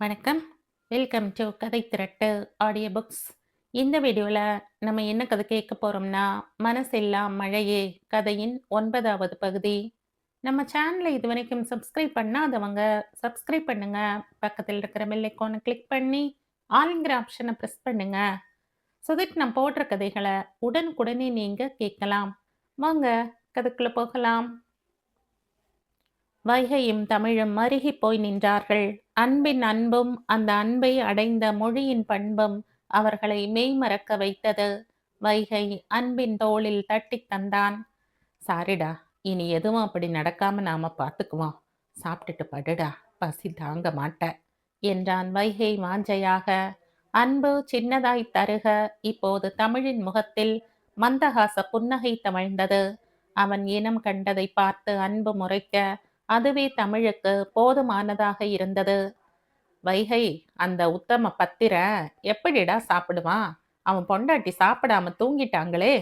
வணக்கம். Welcome to கதை திரட்டு audio books. இந்த வீடியோவில் நம்ம என்ன கதை கேட்க போகிறோம்னா, மனசெல்லாம் மழையே கதையின் 9வது பகுதி. நம்ம சேனலை இதுவரைக்கும் சப்ஸ்கிரைப் பண்ணாதவங்க சப்ஸ்கிரைப் பண்ணுங்க. பக்கத்தில் இருக்கிற பெல் ஐக்கானை கிளிக் பண்ணி ஆல்ங்கிற ஆப்ஷனை ப்ரெஸ் பண்ணுங்க. ஸோ தட் நான் போடுற கதைகளை உடனுக்குடனே நீங்கள் கேட்கலாம். வாங்க கதைக்குள்ளே போகலாம். வைகையும் தமிழும் மருகிப் போய் நின்றார்கள். அன்பின் அன்பும் அந்த அன்பை அடைந்த மொழியின் பண்பும் அவர்களை மெய்மறக்க வைத்தது. வைகை அன்பின் தோளில் தட்டித் தந்தான். சாரிடா, இனி எதுவும் அப்படி நடக்காம நாம பார்த்துக்குவோம். சாப்பிட்டுட்டு படுடா, பசி தாங்க மாட்ட என்றான் வைகை வாஞ்சையாக. அன்பு சின்னதாய் தருக. இப்போது தமிழின் முகத்தில் மந்தகாச புன்னகை தவழ்ந்தது. அவன் இனம் கண்டதை பார்த்து அன்பு முறைக்க அதுவே தமிழுக்கு போதுமானதாக இருந்தது. வைகை, அந்த உத்தம பத்திர எப்படிடா சாப்பிடுவான்? அவன் பொண்டாட்டி சாப்பிடாம தூங்கிட்டாங்களே.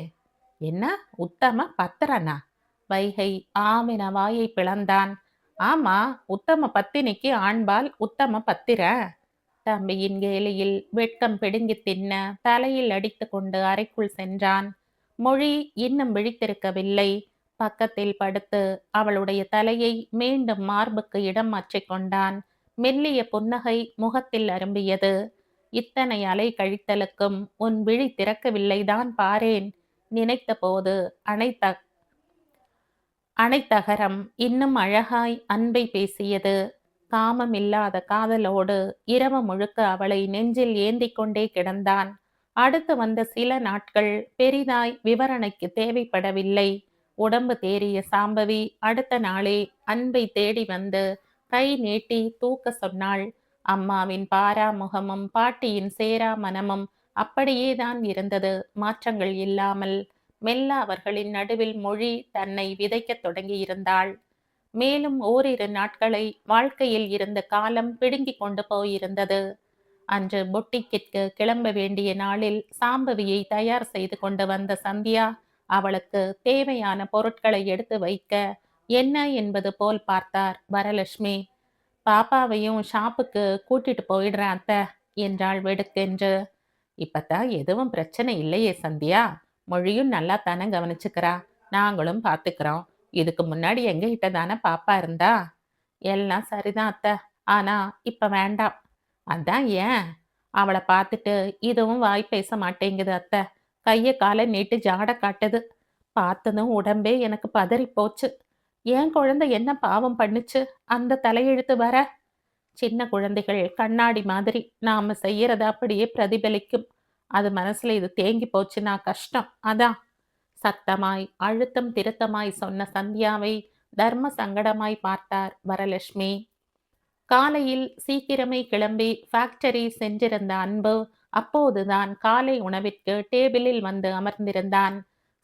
என்ன, உத்தம பத்திரனா? வைகை ஆமென வாயை பிளந்தான். ஆமா, உத்தம பத்தினிக்கு ஆண்பால் உத்தம பத்திர. தம்பியின் கேலியில் வெட்கம் பிடுங்கி தின்ன தலையில் அடித்து கொண்டு அறைக்குள் சென்றான். மொழி இன்னும் விழித்திருக்கவில்லை. பக்கத்தில் படுத்து அவளுடைய தலையை மீண்டும் மார்புக்கு இடம் மாற்றிக் கொண்டான். மெல்லிய புன்னகை முகத்தில் அரும்பியது. இத்தனை அலை கழித்தலுக்கும் உன் விழி திறக்கவில்லைதான் பாரேன். நினைத்த போது அனைத்தகரம் இன்னும் அழகாய் அன்பை பேசியது. காமமில்லாத காதலோடு இரவு முழுக்க அவளை நெஞ்சில் ஏந்தி கொண்டே கிடந்தான். அடுத்து வந்த சில நாட்கள் பெரிதாய் விவரணைக்கு தேவைப்படவில்லை. உடம்பு தேறிய சாம்பவி அடுத்த நாளே அன்பை தேடி வந்து கை நீட்டி தூக்க சொன்னாள். அம்மாவின் பாரா முகமும் பாட்டியின் சேரா மனமும் அப்படியேதான் இருந்தது, மாற்றங்கள் இல்லாமல். மெல்ல அவர்களின் நடுவில் மொழி தன்னை விதைக்கத் தொடங்கியிருந்தாள். மேலும் ஓரிரு நாட்களை வாழ்க்கையில் இருந்த காலம் பிடுங்கிக் கொண்டு போயிருந்தது. அன்று பொட்டிக்கிற்கு கிளம்ப வேண்டிய நாளில் சாம்பவியை தயார் செய்து கொண்டு வந்த சந்தியா அவளுக்கு தேவையான பொருட்களை எடுத்து வைக்க என்ன என்பது போல் பார்த்தார் வரலட்சுமி. பாப்பாவையும் ஷாப்புக்கு கூட்டிட்டு போயிடுறேன் அத்தை என்றாள் வெடுக்கென்று. இப்பத்தான் எதுவும் பிரச்சனை இல்லையே சந்தியா, மொழியும் நல்லா தானே கவனிச்சுக்கிறா, நாங்களும் பார்த்துக்கிறோம். இதுக்கு முன்னாடி எங்ககிட்ட தானே பாப்பா இருந்தா. எல்லாம் சரிதான் அத்தை, ஆனா இப்ப வேண்டாம். அதான் ஏன்? அவளை பார்த்துட்டு இதுவும் வாய் பேச மாட்டேங்குது அத்தை. கைய காலை நீட்டு ஜாட காட்டுது. பார்த்ததும் உடம்பே எனக்கு பதறி போச்சு. என் குழந்தை என்ன பாவம் பண்ணுச்சு அந்த தலையெழுத்து வர? சின்ன குழந்தைகள் கண்ணாடி மாதிரி, நாம செய்யறத அப்படியே பிரதிபலிக்கும். அது மனசுல இது தேங்கி போச்சுன்னா கஷ்டம். அதான் சத்தமாய் அழுத்தம் திருத்தமாய் சொன்ன சந்தியாவை தர்ம சங்கடமாய் பார்த்தார் வரலட்சுமி. காலையில் சீக்கிரமே கிளம்பி ஃபேக்டரி சென்றிருந்த அன்பு அப்போதுதான் காலை உணவிற்கு டேபிளில் வந்து அமர்ந்திருந்தான்.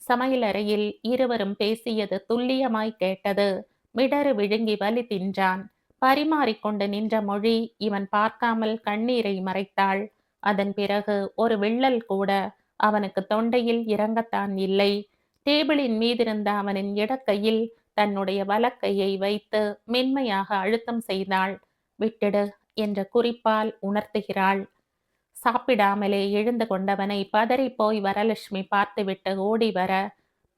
சமையலறையில் இருவரும் பேசியது துல்லியமாய் கேட்டது. மிடறு விழுங்கி வலி தின்றான். பரிமாறிக்கொண்டு நின்ற மொழி இவன் பார்க்காமல் கண்ணீரை மறைத்தாள். அதன் பிறகு ஒரு விள்ளல் கூட அவனுக்கு தொண்டையில் இறங்கத்தான் இல்லை. டேபிளின் மீதிருந்த அவனின் இடக்கையில் தன்னுடைய வலக்கையை வைத்து மென்மையாக அழுத்தம் செய்தாள். விட்டிடு என்ற குறிப்பால் உணர்த்துகிறாள். சாப்பிடாமலே எழுந்து கொண்டவனை பதறி போய் வரலட்சுமி பார்த்துவிட்டு ஓடி வர,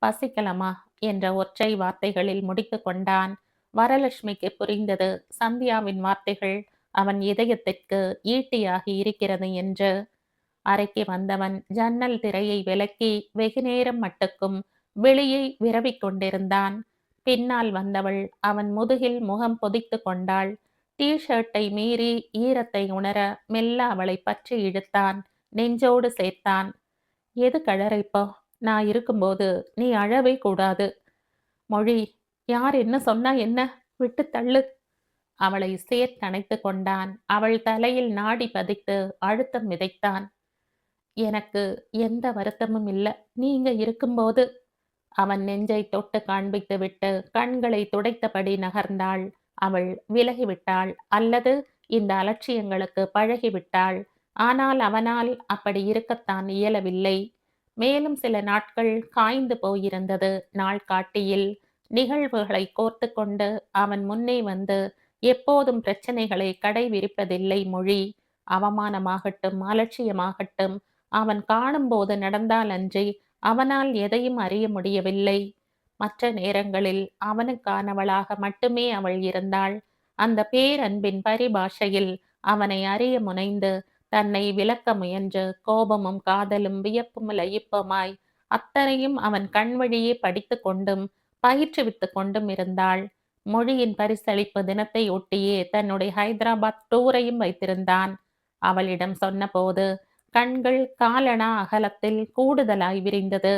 பசிக்கலமா என்ற ஒற்றை வார்த்தைகளில் முடித்து கொண்டான். வரலட்சுமிக்கு புரிந்தது சந்தியாவின் வார்த்தைகள் அவன் இதயத்திற்கு ஈட்டியாகி இருக்கிறது என்று. அறைக்கு வந்தவன் ஜன்னல் திரையை விலக்கி வெகுநேரம் மட்டுக்கும் வெளியை விரவிக் கொண்டிருந்தான். பின்னால் வந்தவள் அவன் முதுகில் முகம் பொதித்து கொண்டாள். ஷர்ட்டை மீறி ஈரத்தை உணர மெல்ல அவளை பற்றி இழுத்தான். நெஞ்சோடு சேர்த்தான். எது கழறைப்போ? நான் இருக்கும்போது நீ அழவே கூடாது. மொழி, யார் என்ன சொன்னா என்ன, விட்டு தள்ளு. அவளை சேர்த்தணைத்து கொண்டான். அவள் தலையில் நாடி பதித்து அழுத்தம் விதைத்தான். எனக்கு எந்த வருத்தமும் இல்லை நீங்க இருக்கும்போது. அவன் நெஞ்சை தொட்டு காண்பித்து விட்டு கண்களை துடைத்தபடி நகர்ந்தாள். அவள் விலகிவிட்டாள் அல்லது இந்த அலட்சியங்களுக்கு பழகிவிட்டாள். ஆனால் அவனால் அப்படி இருக்கத்தான் இயலவில்லை. மேலும் சில நாட்கள் காய்ந்து போயிருந்தது. நாள் காட்டியில் நிகழ்வுகளை கோர்த்து கொண்டு அவன் முன்னே வந்து எப்போதும் பிரச்சனைகளை கடைவிரிப்பதில்லை மொழி. அவமானமாகட்டும், அலட்சியமாகட்டும், அவன் காணும்போது நடந்தாலன்றி அவனால் எதையும் அறிய முடியவில்லை. மற்ற நேரங்களில் அவனுக்கானவளாக மட்டுமே அவள் இருந்தாள். அந்த பேரன்பின் பரிபாஷையில் அவனை அறிய முனைந்து தன்னை விலக்க முயன்று கோபமும் காதலும் வியப்பும் லயிப்புமாய் அத்தனையும் அவன் கண் வழியே படித்து கொண்டும் பயிற்றுவித்து கொண்டும் இருந்தாள். மொழியின் பரிசளிப்பு தினத்தை ஒட்டியே தன்னுடைய ஹைதராபாத் டூரையும் வைத்திருந்தான். அவளிடம் சொன்னபோது கண்கள் காலணா அகலத்தில் கூடுதலாய் விரிந்தது.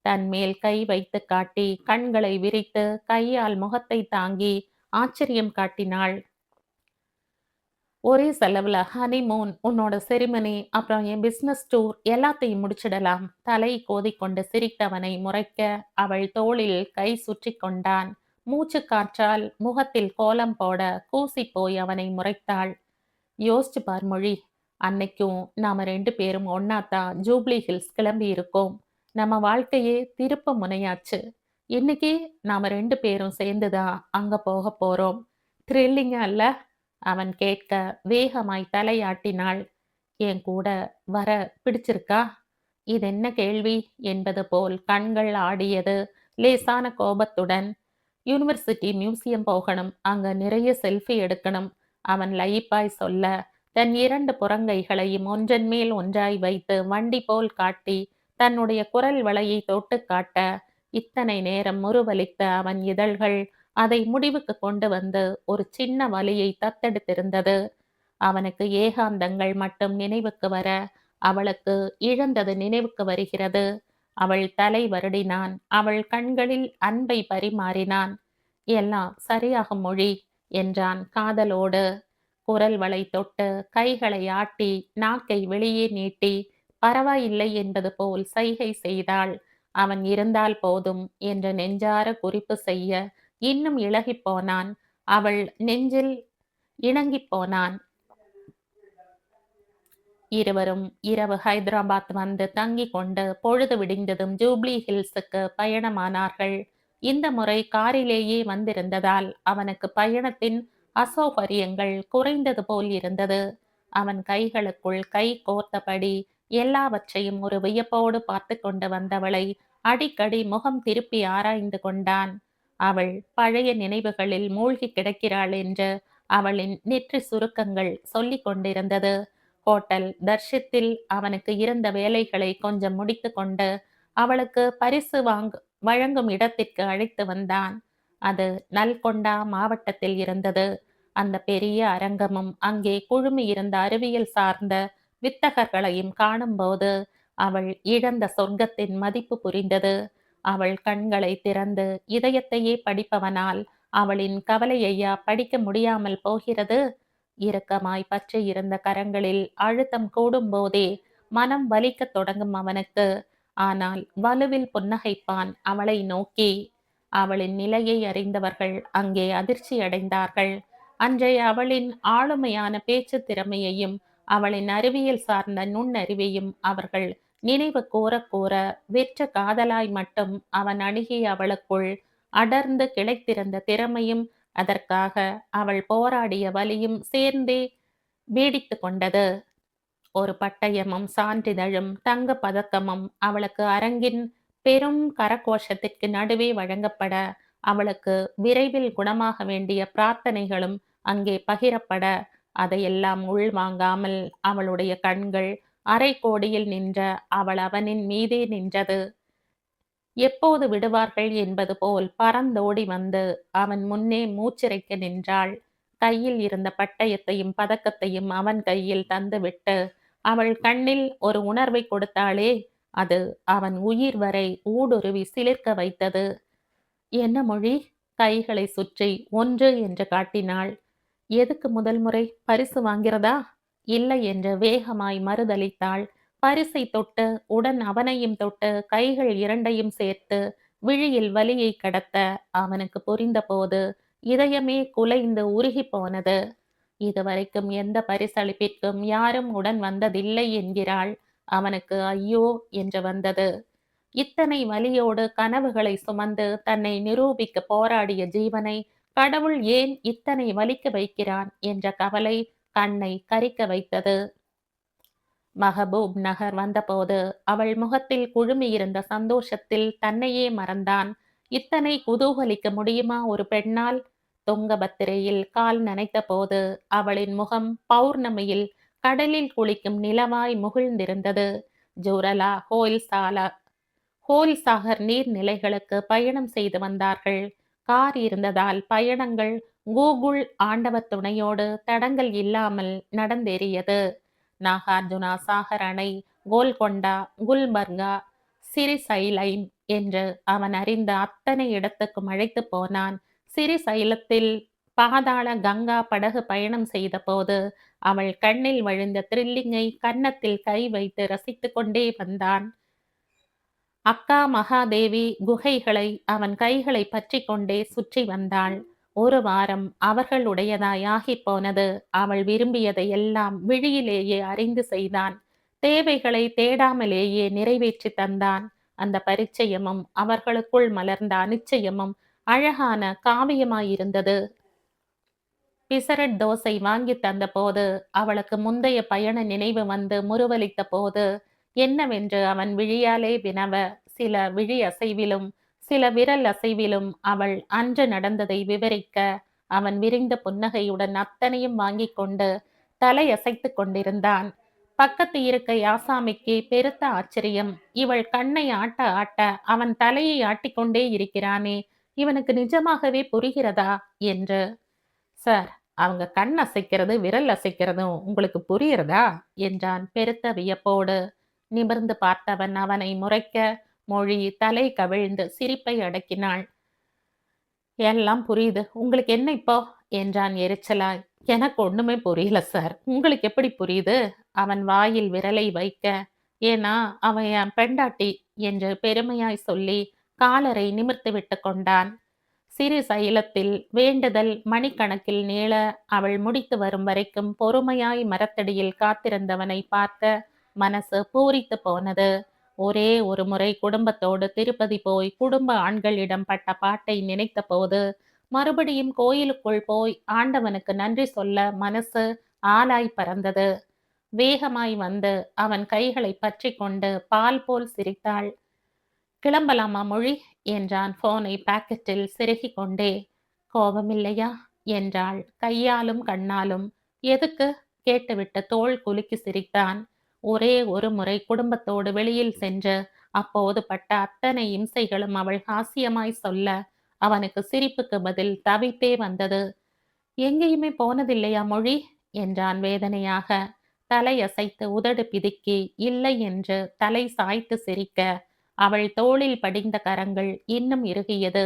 தன் மேல் கை வைத்து காட்டி கண்களை விரித்து கையால் முகத்தை தாங்கி ஆச்சரியம் காட்டினாள். ஒரே செலவுல ஹனிமூன், உன்னோட செரிமனி, அப்புறம் என் பிசினஸ் டூர் எல்லாத்தையும் முடிச்சிடலாம். தலை கோதிக்கொண்டு சிரித்தவனை முறைக்க அவள் தோளில் கை சுற்றி கொண்டான். மூச்சு காற்றால் முகத்தில் கோலம் போட கூசி போய் அவனை முறைத்தாள். யோசிச்சு பார் மொழி, அன்னைக்கும் நாம 2 பேரும் ஒன்னாத்தான் ஜூப்ளி ஹில்ஸ் கிளம்பி இருக்கோம். நம்ம வாழ்க்கையே திருப்ப முனையாச்சு. இன்னைக்கு நாம 2 பேரும் சேர்ந்துதான் அங்க போக போறோம். த்ரில்லிங்கா இல்ல? அவன் கேட்க வேகமாய் தலையாட்டினாள். என் கூட வர பிடிச்சிருக்கா? இதென்ன கேள்வி என்பது போல் கண்கள் ஆடியது லேசான கோபத்துடன். யூனிவர்சிட்டி மியூசியம் போகணும், அங்க நிறைய செல்ஃபி எடுக்கணும், அவன் லயிப்பாய் சொல்ல தன் 2 புறங்கைகளையும் ஒன்றன் மேல் ஒன்றாய் வைத்து வண்டி போல் காட்டி தன்னுடைய குரல் வளையை தொட்டு காட்ட இத்தனை நேரம் முறுவலித்த அவன் இதழ்கள் அதை முடிவுக்கு கொண்டு வந்து ஒரு சின்ன வலியை தத்தெடுத்திருந்தது. அவனுக்கு ஏகாந்தங்கள் மட்டும் நினைவுக்கு வர அவளுக்கு இழந்தது நினைவுக்கு வருகிறது. அவள் தலை வருடினான். அவள் கண்களில் அன்பை பரிமாறினான். எல்லாம் சரியாகும் மொழி என்றான் காதலோடு. குரல் வளை தொட்டு கைகளை ஆட்டி நாக்கை வெளியே நீட்டி பரவாயில்லை என்பது போல் சைகை செய்தாள். அவன் இருந்தால் போதும் என்ற நெஞ்சார குறிப்பு செய்ய இன்னும் இளகிப் போனான். அவள் நெஞ்சில் இணங்கிப் போனான். இருவரும் இரவு ஹைதராபாத் வந்து தங்கிக் கொண்டு பொழுது விடிந்ததும் ஜூப்ளி ஹில்ஸுக்கு பயணமானார்கள். இந்த முறை காரிலேயே வந்திருந்ததால் அவனுக்கு பயணத்தின் அசௌகரியங்கள் குறைந்தது போல் இருந்தது. அவன் கைகளுக்குள் கை கோர்த்தபடி எல்லாவற்றையும் ஒரு வியப்போடு பார்த்து கொண்டு வந்தவளை அடிக்கடி முகம் திருப்பி ஆராய்ந்து கொண்டான். அவள் பழைய நினைவுகளில் மூழ்கி கிடக்கிறாள் என்று அவளின் நெற்றி சுருக்கங்கள் சொல்லிக் கொண்டிருந்தது. ஹோட்டல் தர்ஷித்தில் அவனுக்கு இருந்த வேலைகளை கொஞ்சம் முடித்து கொண்டு அவளுக்கு பரிசு வழங்கும் இடத்திற்கு அழைத்து வந்தான். அது நல்கொண்டா மாவட்டத்தில் இருந்தது. அந்த பெரிய அரங்கமும் அங்கே குழுமி இருந்த அறிவியல் சார்ந்த வித்தகர்களையும் காணும்போது அவள் இழந்த சொர்க்கத்தின் மதிப்பு புரிந்தது. அவள் கண்களை திறந்து இதயத்தையே படிப்பவனால் அவளின் கவலையையா படிக்க முடியாமல் போகிறது? இறுக்கமாய் பற்றி இருந்த கரங்களில் அழுத்தம் கூடும் போதே மனம் வலிக்கத் தொடங்கும் அவனுக்கு. ஆனால் வலுவில் புன்னகைப்பான் அவளை நோக்கி. அவளின் நிலையை அறிந்தவர்கள் அங்கே அதிர்ச்சி அடைந்தார்கள். அன்றைய அவளின் ஆளுமையான பேச்சு திறமையையும் அவளின் அறிவியல் சார்ந்த நுண்ணறிவையும் அவர்கள் நினைவு கூற கூற வெற்ற காதலாய் மட்டும் அவன் அணுகிய அவளுக்குள் அடர்ந்து கிளைத்திருந்த திறமையும் அதற்காக அவள் போராடிய வலியும் சேர்ந்தே நீடித்து கொண்டது. ஒரு பட்டயமும் சான்றிதழும் தங்க பதக்கமும் அவளுக்கு அரங்கின் பெரும் கரகோஷத்திற்கு நடுவே வழங்கப்பட அவளுக்கு விரைவில் குணமாக வேண்டிய பிரார்த்தனைகளும் அங்கே பகிரப்பட அதையெல்லாம் உள்வாங்காமல் அவளுடைய கண்கள் அரை கோடியில் நின்ற அவள் அவனின் மீதே நின்றது. எப்போது விடுவார்கள் என்பது போல் பறந்தோடி வந்து அவன் முன்னே மூச்சிறைக்க நின்றாள். கையில் இருந்த பட்டயத்தையும் பதக்கத்தையும் அவன் கையில் தந்துவிட்டு அவள் கண்ணில் ஒரு உணர்வை கொடுத்தாளே, அது அவன் உயிர் வரை ஊடுருவி சிலிர்க்க வைத்தது. என்ன மொழி? கைகளை சுற்றி 1 என்று காட்டினாள். எதுக்கு முதல் முறை பரிசு வாங்கிறதா? இல்லை என்று வேகமாய் மறுதளித்தாள். பரிசை தொட்டு உடன் அவனையும் தொட்டு கைகள் 2ஐயும் சேர்த்து விழியில் வலியை கடத்த அவனுக்கு புரிந்தபோது இதயமே குலைந்து உருகி போனது. இதுவரைக்கும் எந்த பரிசளிப்பிற்கும் யாரும் உடன் வந்ததில்லை என்கிறாள். அவனுக்கு ஐயோ என்று வந்தது. இத்தனை வலியோடு கனவுகளை சுமந்து தன்னை நிரூபிக்க போராடிய ஜீவனை கடவுள் ஏன் இத்தனை வலிக்க வைக்கிறான் என்ற கவலை கண்ணை கரிக்க வைத்தது. மஹபூப் நகர் வந்தபோது அவள் முகத்தில் குழுமியிருந்த சந்தோஷத்தில் தன்னையே மறந்தான். இத்தனை குதூகலிக்க முடியுமா ஒரு பெண்ணால்? துங்கபத்திரையில் கால் நனைத்த போது அவளின் முகம் பௌர்ணமியில் கடலில் குளிக்கும் நிலவாய் முகிழ்ந்திருந்தது. ஜூரலா ஹோல்சாகர் நீர்நிலைகளுக்கு பயணம் செய்து வந்தார்கள். கார் இருந்ததால் பயணங்கள் கூகுள் ஆண்டவர் துணையோடு தடங்கல் இல்லாமல் நடந்தேறியது. நாகார்ஜுனா சாகர் அணை, கோல்கொண்டா, குல்பர்கா, சிறிசைலைம் என்று அவன் அறிந்த அத்தனை இடத்துக்கும் அழைத்து போனான். சிறிசைலத்தில் பாதாள கங்கா படகு பயணம் செய்த போது அவள் கண்ணில் வழிந்த த்ரில்லிங்கை கன்னத்தில் கை வைத்து ரசித்து கொண்டே வந்தான். அக்கா மகாதேவி குகைகளை அவன் கைகளை பற்றி கொண்டே சுற்றி வந்தாள். ஒரு வாரம் அவர்களுடையதாய் ஆகிப் போனது. அவள் விரும்பியதை எல்லாம் விழியிலேயே அறிந்து செய்தான். தேவைகளை தேடாமலேயே நிறைவேற்றி தந்தான். அந்த பரிச்சயமும் அவர்களுக்குள் மலர்ந்த அனிச்சயமும் அழகான காவியமாயிருந்தது. பிசரட் தோசை வாங்கி தந்த போது அவளுக்கு முந்தைய பயண நினைவு வந்து முறுவலித்த போது என்னவென்று அவன் விழியாலே வினவ, சில விழி அசைவிலும் சில விரல் அசைவிலும் அவள் அன்று நடந்ததை விவரிக்க, அவன் விரிந்த புன்னகையுடன் அத்தனையும் வாங்கி கொண்டு தலையசைத்து கொண்டிருந்தான். பக்கத்து இருக்கை ஆசாமிக்கு பெருத்த ஆச்சரியம். இவள் கண்ணை ஆட்ட ஆட்ட அவன் தலையை ஆட்டிக்கொண்டே இருக்கிறானே, இவனுக்கு நிஜமாகவே புரிகிறதா என்று. சார், அவங்க கண் அசைக்கிறது விரல் அசைக்கிறதும் உங்களுக்கு புரியுறதா என்றான் பெருத்த வியப்போடு. நிமிர்ந்து பார்த்தவன் அவனை முறைக்க, மொழி தலை கவிழ்ந்து சிரிப்பை அடக்கினாள். எல்லாம் புரியுது, உங்களுக்கு என்ன இப்போ என்றான் எரிச்சலாய். எனக்கு ஒண்ணுமே புரியல சார், உங்களுக்கு எப்படி புரியுது? அவன் வாயில் விரலை வைக்க, ஏன்னா அவன் என் பெண்டாட்டி என்று பெருமையாய் சொல்லி காலரை நிமிர்த்து விட்டு கொண்டான். சிறு சைலத்தில் வேண்டுதல் மணிக்கணக்கில் நீள அவள் முடித்து வரும் வரைக்கும் பொறுமையாய் மரத்தடியில் காத்திருந்தவனை பார்க்க மனசு பூரித்து போனது. ஒரே ஒரு முறை குடும்பத்தோடு திருப்பதி போய் குடும்ப ஆண்களிடம் பட்ட பாட்டை நினைத்த போது மறுபடியும் கோயிலுக்குள் போய் ஆண்டவனுக்கு நன்றி சொல்ல மனசு ஆலாய் பறந்தது. வேகமாய் வந்து அவன் கைகளை பற்றி கொண்டு பால் போல் சிரித்தாள். கிளம்பலாமா மொழி என்றான் போனை பாக்கெட்டில் செருகி கொண்டே. கோபமில்லையா என்றாள் கையாலும் கண்ணாலும். எதுக்கு கேட்டுவிட்டு தோள் குலுக்கி சிரித்தான். ஒரே ஒரு முறை குடும்பத்தோடு வெளியில் சென்று அப்போது பட்ட அத்தனை இம்சைகளும் அவள் ஹாஸ்யமாய் சொல்ல அவனுக்கு சிரிப்புக்கு பதில் தவிப்பே வந்தது. எங்கேயுமே போனதில்லையா மொழி என்றான் வேதனையாக. தலையசைத்து உதடு பிதுக்கி இல்லை என்று தலை சாய்த்து சிரிக்க அவள் தோளில் படிந்த கரங்கள் இன்னும் இறுகியது.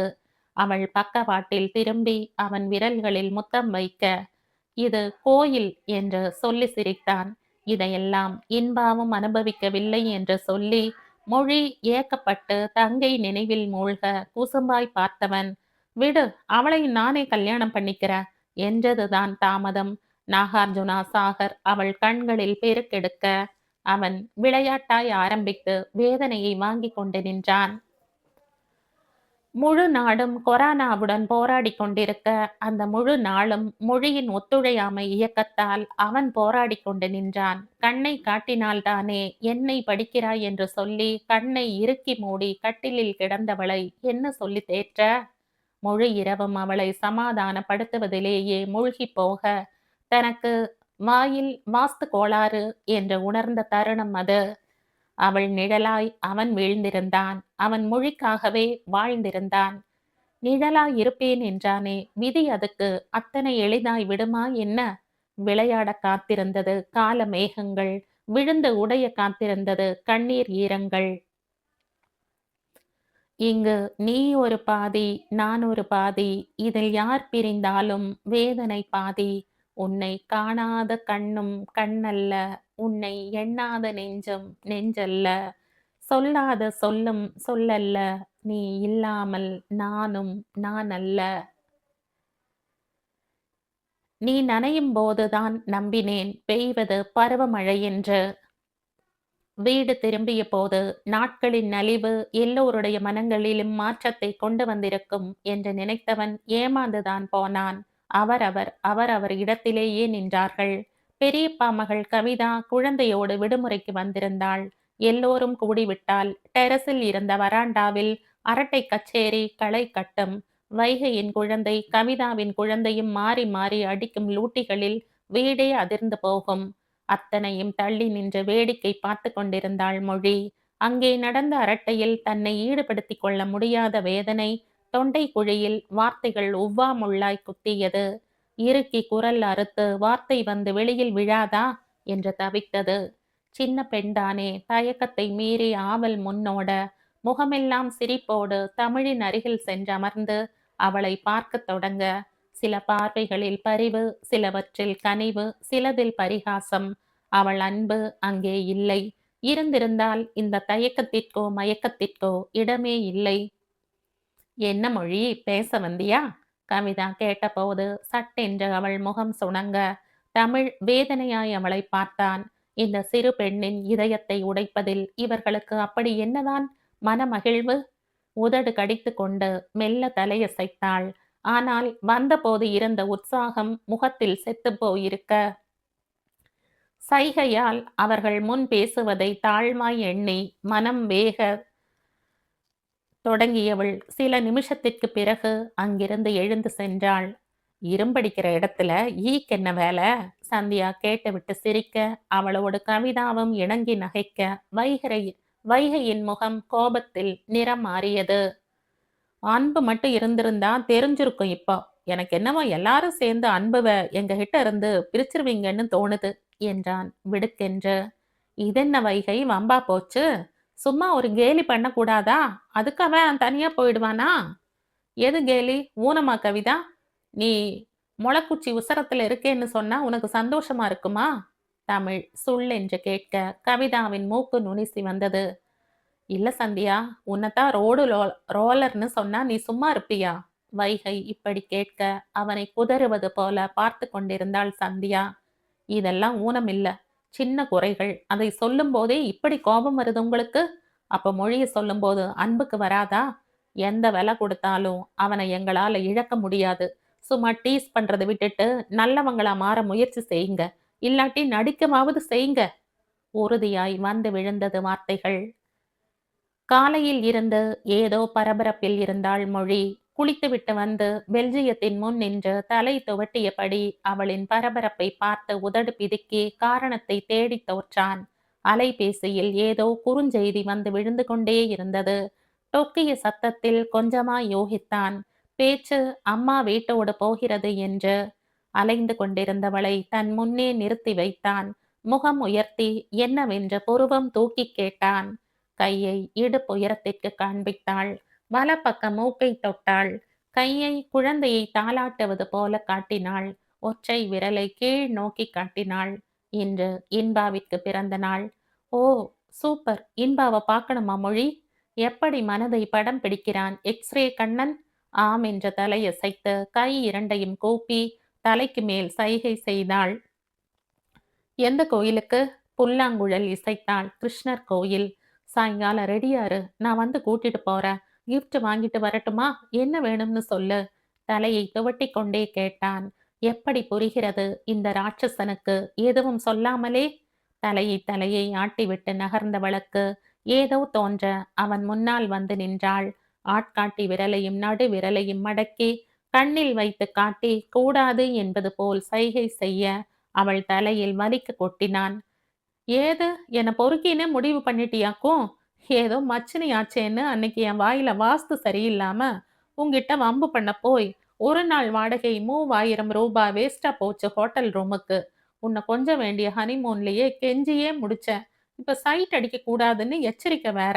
அவள் பக்கவாட்டில் திரும்பி அவன் விரல்களில் முத்தம் வைக்க, இது கோயில் என்று சொல்லி சிரித்தான். இதையெல்லாம் இன்பாவும் அனுபவிக்கவில்லை என்று சொல்லி மொழி ஏக்கப்பட்டு தங்கை நினைவில் மூழ்க குசும்பாய் பார்த்தவன், விடு, அவளை நானே கல்யாணம் பண்ணிக்கிற என்றதுதான் தாமதம். நாகார்ஜுனா சாகர் அவள் கண்களில் பெருக்கெடுக்க அவன் விளையாட்டாய் ஆரம்பித்து வேதனையை வாங்கி கொண்டு நின்றான். முழு நாடும் கொரோனாவுடன் போராடி கொண்டிருக்க அந்த முழு நாளும் மொழியின் ஒத்துழையாமை இயக்கத்தால் அவன் போராடி கொண்டு நின்றான். கண்ணை காட்டினால்தானே என்னை படிக்கிறாய் என்று சொல்லி கண்ணை இறுக்கி மூடி கட்டிலில் கிடந்தவளை என்ன சொல்லி தேற்ற? முழு இரவும் அவளை சமாதானப்படுத்துவதிலேயே மூழ்கி போக தனக்கு வாயில் வாஸ்து கோளாறு என்று உணர்ந்த தருணம் அது. அவள் நிழலாய் அவன் வீழ்ந்திருந்தான். அவன் மொழிக்காகவே வாழ்ந்திருந்தான். நிழலாய் இருப்பேன் என்றானே, விதி அதுக்கு அத்தனை எளிதாய் விடுமா என்ன? விளையாட காத்திருந்தது கால மேகங்கள், விழுந்து உடைய காத்திருந்தது கண்ணீர் ஈரங்கள். இங்கு நீ ஒரு பாதி, நான் ஒரு பாதி, இதில் யார் பிரிந்தாலும் வேதனை பாதி. உன்னை காணாத கண்ணும் கண்ணல்ல, உன்னை எண்ணாத நெஞ்சும் நெஞ்சல்ல, சொல்லாத சொல்லும் சொல்லல்ல, நீ இல்லாமல் நானும் நான் அல்ல. நீ நனையும் போதுதான் நம்பினேன் பெய்வது பருவமழை என்று. வீடு திரும்பிய போது நாட்களின் நலிவு எல்லோருடைய மனங்களிலும் மாற்றத்தை கொண்டு வந்திருக்கும் என்று நினைத்தவன் ஏமாந்துதான் போனான். அவரவர் இடத்திலேயே நின்றார்கள். பெரியப்பா மகள் கவிதா குழந்தையோடு விடுமுறைக்கு வந்திருந்தாள். எல்லோரும் கூடிவிட்டால் டெரஸில் இருந்த வராண்டாவில் அரட்டை கச்சேரி களை கட்டும். வைகையின் குழந்தை கவிதாவின் குழந்தையும் மாறி மாறி அடிக்கும் லூட்டிகளில் வீடே அதிர்ந்து போகும். அத்தனையும் தள்ளி நின்று வேடிக்கை பார்த்து கொண்டிருந்தாள் மொழி. அங்கே நடந்த அரட்டையில் தன்னை ஈடுபடுத்திக் கொள்ள முடியாத வேதனை, தொண்டை குழியில் வார்த்தைகள் உவ்வா முள்ளாய் குத்தியது. இறுக்கி குரல் அறுத்து வார்த்தை வந்து வெளியில் விழாதா என்று தவித்தது. சின்ன பெண்தானே, தயக்கத்தை மீறி ஆவல் முன்னோட, முகமெல்லாம் சிரிப்போடு தமிழின் அருகில் சென்றமர்ந்து அவளை பார்க்கத் தொடங்க, சில பார்வைகளில் பரிவு, சிலவற்றில் கனிவு, சிலதில் பரிகாசம். அவள் அன்பு அங்கே இல்லை. இருந்திருந்தால் இந்த தயக்கத்திற்கோ மயக்கத்திற்கோ இடமே இல்லை. என்ன மொழி, பேச வந்தியா? கவிதா கேட்டபோது சட்டென்று அவள் முகம் சுணங்க, தமிழ் வேதனையாய் அவளை பார்த்தான். இந்த சிறு பெண்ணின் இதயத்தை உடைப்பதில் இவர்களுக்கு அப்படி என்னதான் மனமகிழ்வு? உதடு கடித்து கொண்டு மெல்ல தலையசைத்தாள். ஆனால் வந்தபோது இருந்த உற்சாகம் முகத்தில் செத்து போயிருக்க, சைகையால் அவர்கள் முன் பேசுவதை தாழ்வாய் எண்ணி மனம் வேக தொடங்கியவள் சில நிமிஷத்திற்கு பிறகு அங்கிருந்து எழுந்து சென்றாள். இரும்படிக்கிற இடத்துல ஈக்கென்ன வேலை? சந்தியா கேட்டுவிட்டு சிரிக்க, அவளோடு கவிதாவும் இணங்கி நகைக்க, வைகையின் முகம் கோபத்தில் நிறம் மாறியது. அன்பு மட்டும் இருந்திருந்தா தெரிஞ்சிருக்கும். இப்போ எனக்கு என்னவோ எல்லாரும் சேர்ந்து அன்புவ எங்க கிட்ட இருந்து பிரிச்சிருவீங்கன்னு தோணுது என்றான் விடுக்கென்று. இதென்ன வைகை, வம்பா போச்சு? சும்மா ஒரு கேலி பண்ணக்கூடாதா? அதுக்கு அவன் தனியா போயிடுவானா? எது கேலி? ஊனமா கவிதா? நீ முளைக்குச்சி உசரத்துல இருக்கேன்னு சொன்னா உனக்கு சந்தோஷமா இருக்குமா? தமிழ் சுள் என்று கேட்க கவிதாவின் மூக்கு நுனிசி வந்தது. இல்ல சந்தியா, உன்னைத்தான் ரோலர்னு சொன்னா நீ சும்மா இருப்பியா? வைகை இப்படி கேட்க அவனை குதறுவது போல பார்த்து கொண்டிருந்தாள் சந்தியா. இதெல்லாம் ஊனம் இல்ல, சின்ன குறைகள். அதை சொல்லும் போதே இப்படி கோபம் வருது உங்களுக்கு? அப்ப மொழியை சொல்லும் போது அன்புக்கு வராதா? எந்த விலை கொடுத்தாலும் அவனை எங்களால இழக்க முடியாது. சும்மா டீஸ் பண்றதை விட்டுட்டு நல்லவங்களா மாற முயற்சி செய்யுங்க. இல்லாட்டி நடிக்கமாவது செய்யுங்க. உறுதியாய் வந்து விழுந்தது வார்த்தைகள். காலையில் இருந்து ஏதோ பரபரப்பில் இருந்தாள் மொழி. குளித்துவிட்டு வந்து பெல்ஜியத்தின் முன் நின்று தலை துவட்டியபடி அவளின் பரபரப்பை பார்த்து உதடு பிதுக்கி காரணத்தை தேடித் தோற்றான். அலைபேசியில் ஏதோ குறுஞ்செய்தி வந்து விழுந்து கொண்டே இருந்தது. டொக்கிய சத்தத்தில் கொஞ்சமாய் யோகித்தான். பேச்சு அம்மா வீட்டோடு போகிறது என்று. அலைந்து கொண்டிருந்தவளை தன் முன்னே நிறுத்தி வைத்தான். முகம் உயர்த்தி என்னவென்று புருவம் தூக்கி கேட்டான். கையை இடுப்புயரத்திற்கு காண்பித்தாள். வலப்பக்கம் மூக்கை தொட்டாள். கையை குழந்தையை தாளாட்டுவது போல காட்டினாள். ஒற்றை விரலை கீழ் நோக்கி காட்டினாள். இன்று இன்பாவிற்கு பிறந்த நாள். ஓ சூப்பர், இன்பாவை பார்க்கணுமா மொழி? எப்படி மனதை படம் பிடிக்கிறான் எக்ஸ்ரே கண்ணன். ஆம் என்ற தலையசைத்து கை இரண்டையும் கூப்பி தலைக்கு மேல் சைகை செய்தாள். எந்த கோயிலுக்கு? புல்லாங்குழல் இசைத்தாள். கிருஷ்ணர் கோயில். சாயங்காலம் ரெடியாரு, நான் வந்து கூட்டிட்டு போறேன். கிஃப்ட் வாங்கிட்டு வரட்டுமா? என்ன வேணும்னு சொல்லு. தலையை துவட்டி கொண்டே கேட்டான். எப்படி புரிகிறது இந்த ராட்சசனுக்கு? எதுவும் சொல்லாமலே தலையை ஆட்டிவிட்டு நகர்ந்தவளுக்கு ஏதோ தோன்ற அவன் முன்னால் வந்து நின்றாள். ஆட்காட்டி விரலையும் நடு விரலையும் மடக்கி கண்ணில் வைத்து காட்டி கூடாது என்பது போல் சைகை செய்ய அவள் தலையில் வலிக்கு கொட்டினான். ஏது என்ன பொறுக்கின்னு முடிவு பண்ணிட்டியாக்கும்? ஏதோ மச்சினி ஆச்சேன்னு அன்னைக்கு என் வாயில வாஸ்து சரியில்லாம உங்கிட்ட வம்பு பண்ண போய் ஒரு நாள் வாடகை 3000 ரூபாய் வேஸ்டா போச்சு ஹோட்டல் ரூமுக்கு. உன்னை கொஞ்சம் வேண்டிய ஹனிமூன்லயே கெஞ்சியே முடிச்சேன். இப்ப சைட் அடிக்க கூடாதுன்னு எச்சரிக்கை வேற.